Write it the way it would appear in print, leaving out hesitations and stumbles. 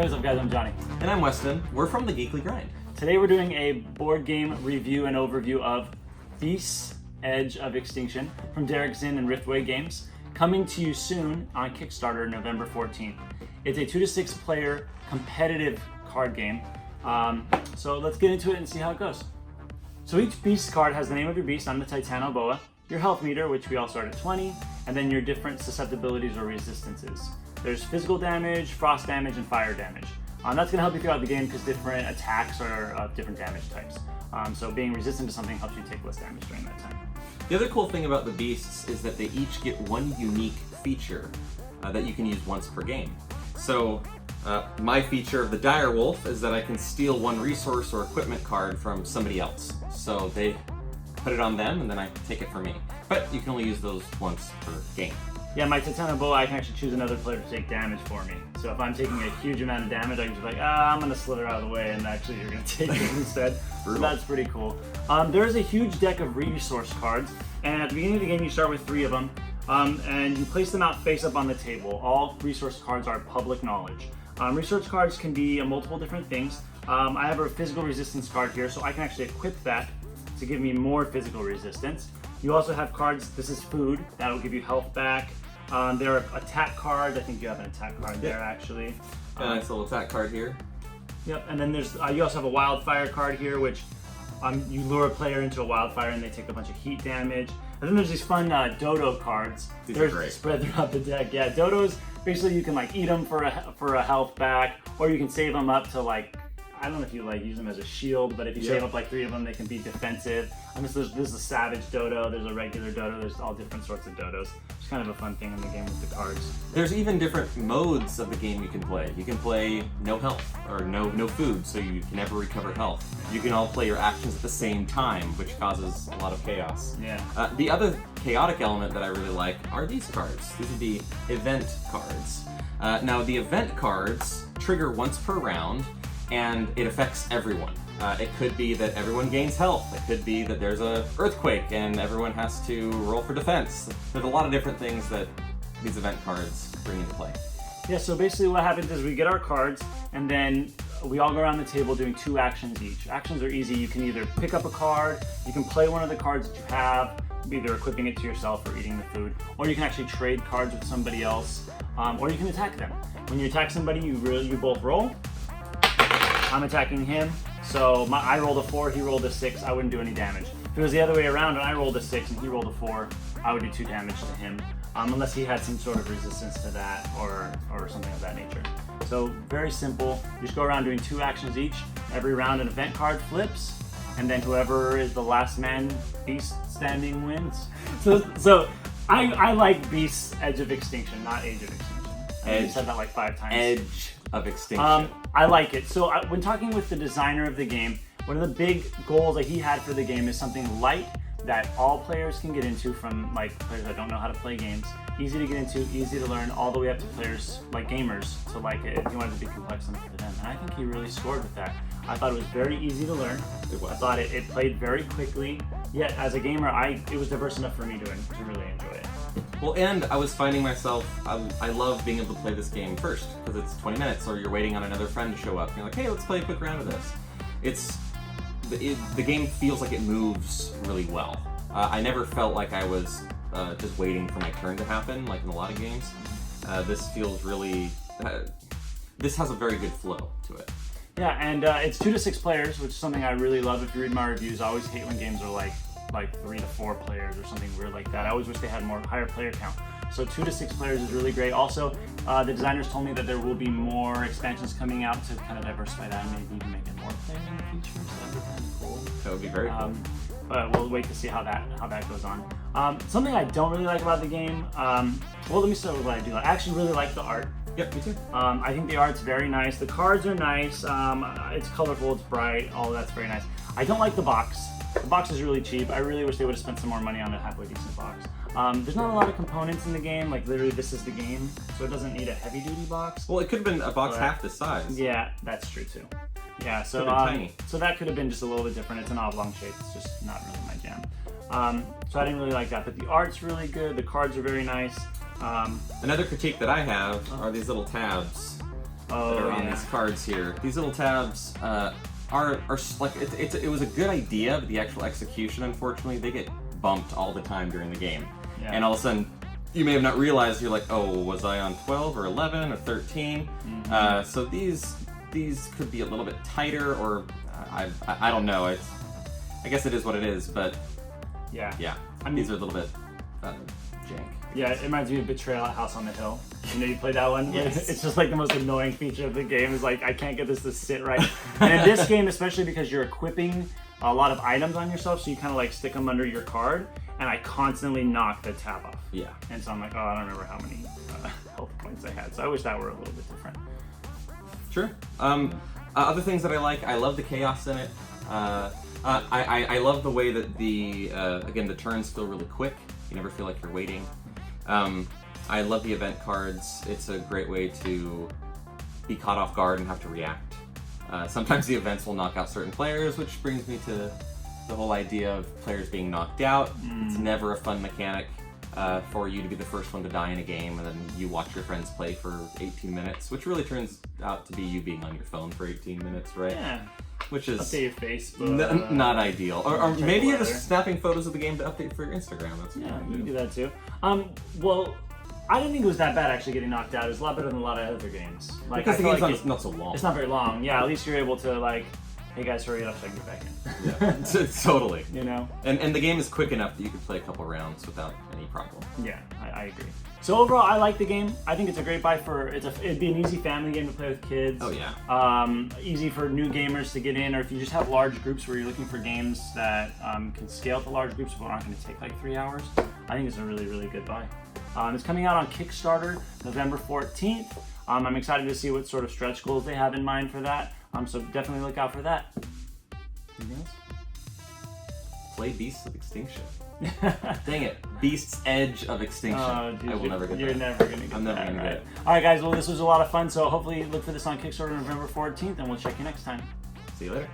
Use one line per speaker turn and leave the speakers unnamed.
Hey, what's up guys, I'm Johnny.
And I'm Weston. We're from the Geekly Grind.
Today we're doing a board game review and overview of Beasts Edge of Extinction from Derek Zinn and Riftway Games, coming to you soon on Kickstarter November 14th. It's a 2 to 6 player competitive card game. So let's get into it and see how it goes. So each beast card has the name of your beast. I'm the Titanoboa, your health meter, which we all start at 20, and then your different susceptibilities or resistances. There's physical damage, frost damage, and fire damage. That's going to help you throughout the game because different attacks are of different damage types. So being resistant to something helps you take less damage during that time.
The other cool thing about the beasts is that they each get one unique feature that you can use once per game. So my feature of the dire wolf is that I can steal one resource or equipment card from somebody else. So they put it on them and then I take it for me. But you can only use those once per game.
Yeah, my Titanoboa, I can actually choose another player to take damage for me. So if I'm taking a huge amount of damage, I can just be like, I'm going to slither out of the way, and actually you're going to take it instead. So that's pretty cool. There's a huge deck of resource cards, and at the beginning of the game you start with 3 of them, and you place them out face up on the table. All resource cards are public knowledge. Resource cards can be multiple different things. I have a physical resistance card here, so I can actually equip that to give me more physical resistance. You also have cards, this is food, that'll give you health back. There are attack cards, I think you have an attack card there actually.
A nice little attack card here.
Yep, and then there's you also have a wildfire card here, which you lure a player into a wildfire and they take a bunch of heat damage. And then there's these fun dodo cards.
These are great.
Spread throughout the deck. Yeah, dodos, basically you can like eat them for a health back, or you can save them up to like, I don't know if you like use them as a shield, but if you save up like 3 of them, they can be defensive. I mean, there's a savage dodo, there's a regular dodo, there's all different sorts of dodos. It's kind of a fun thing in the game with the cards.
There's even different modes of the game you can play. You can play no health, or no food, so you can never recover health. You can all play your actions at the same time, which causes a lot of chaos.
Yeah.
The other chaotic element that I really like are these cards. These would be event cards. Now, the event cards trigger once per round, and it affects everyone. It could be that everyone gains health. It could be that there's an earthquake and everyone has to roll for defense. There's a lot of different things that these event cards bring into play.
Yeah, so basically what happens is we get our cards and then we all go around the table doing 2 actions each. Actions are easy. You can either pick up a card, you can play one of the cards that you have, either equipping it to yourself or eating the food, or you can actually trade cards with somebody else, or you can attack them. When you attack somebody, you both roll. I'm attacking him, so I rolled a 4, he rolled a 6, I wouldn't do any damage. If it was the other way around and I rolled a 6 and he rolled a 4, I would do 2 damage to him, unless he had some sort of resistance to that or something of that nature. So very simple, you just go around doing 2 actions each. Every round an event card flips, and then whoever is the last man beast standing wins. So I like Beasts Edge of Extinction, not Age of Extinction. I said that like 5 times.
Edge of Extinction.
I like it. So when talking with the designer of the game, one of the big goals that he had for the game is something light that all players can get into, from like players that don't know how to play games. Easy to get into, easy to learn, all the way up to players like gamers to like it. He wanted to be complex enough for them, and I think he really scored with that. I thought it was very easy to learn.
It was.
I thought it played very quickly. Yet as a gamer, it was diverse enough for me to really enjoy it.
Well, and I was finding myself, I love being able to play this game first, because it's 20 minutes, or you're waiting on another friend to show up, and you're like, hey, let's play a quick round of this. The game feels like it moves really well. I never felt like I was just waiting for my turn to happen, like in a lot of games. This feels really, this has a very good flow to it.
Yeah, and it's 2 to 6 players, which is something I really love. If you read my reviews, I always hate when games are like 3 to 4 players or something weird like that. I always wish they had higher player count. So 2 to 6 players is really great. Also, the designers told me that there will be more expansions coming out to kind of diversify that and maybe even make it more players in the future. So that'd be kind of cool.
That would be very cool.
But we'll wait to see how that goes on. Something I don't really like about the game. Well, let me start with what I do like. I actually really like the art.
Yep, me too.
I think the art's very nice. The cards are nice. It's colorful. It's bright. All of that's very nice. I don't like the box. The box is really cheap. I really wish they would have spent some more money on a halfway decent box. There's not a lot of components in the game. Like literally, this is the game, so it doesn't need a heavy-duty box.
Well, it could have been a box half this size.
Yeah, that's true too. Yeah, so
tiny.
So that could have been just a little bit different. It's an oblong shape. It's just not really my jam. So I didn't really like that. But the art's really good. The cards are very nice.
Another critique that I have are these little tabs. that are on these cards here. These little tabs are like it was a good idea, but the actual execution, unfortunately, they get bumped all the time during the game.
Yeah.
And all of a sudden, you may have not realized, you're like, oh, was I on 12 or 11 or 13? So these could be a little bit tighter, or I don't know. I guess it is what it is, but yeah. I mean, these are a little bit jank.
Yeah, it reminds me of Betrayal at House on the Hill. You know, you play that one?
Yes.
It's just like the most annoying feature of the game is like, I can't get this to sit right. And in this game, especially because you're equipping a lot of items on yourself, so you kind of like stick them under your card, and I constantly knock the tab off.
Yeah.
And so I'm like, oh, I don't remember how many health points I had. So I wish that were a little bit different.
Sure. Other things that I love the chaos in it. I love the way that again, the turns feel really quick. You never feel like you're waiting. I love the event cards. It's a great way to be caught off guard and have to react. Sometimes the events will knock out certain players, which brings me to the whole idea of players being knocked out. It's never a fun mechanic for you to be the first one to die in a game, and then you watch your friends play for 18 minutes, which really turns out to be you being on your phone for 18 minutes, right?
Yeah.
Which is
update your Facebook.
Not ideal. Or maybe you're just snapping photos of the game to update for your Instagram. That's
you can do that too. Well, I didn't think it was that bad actually getting knocked out. It was a lot better than a lot of other games. Like,
because the game's
like
not so long.
It's not very long. Yeah, at least you're able to like, hey guys, hurry it up so I can get back in.
Yeah, totally.
You know?
And the game is quick enough that you could play a couple rounds without any problem.
Yeah, I agree. So overall, I like the game. I think it's a great buy it'd be an easy family game to play with kids.
Oh yeah.
Easy for new gamers to get in, or if you just have large groups where you're looking for games that can scale to large groups but aren't going to take like 3 hours. I think it's a really, really good buy. It's coming out on Kickstarter November 14th. I'm excited to see what sort of stretch goals they have in mind for that. So definitely look out for that. Anything else?
Play Beasts of Extinction. Dang it. Beasts Edge of Extinction.
Oh, dude,
I will never get that.
You're never going to get that.
I'm never going to get it.
All right, guys. Well, this was a lot of fun. So hopefully look for this on Kickstarter November 14th, and we'll check you next time.
See you later.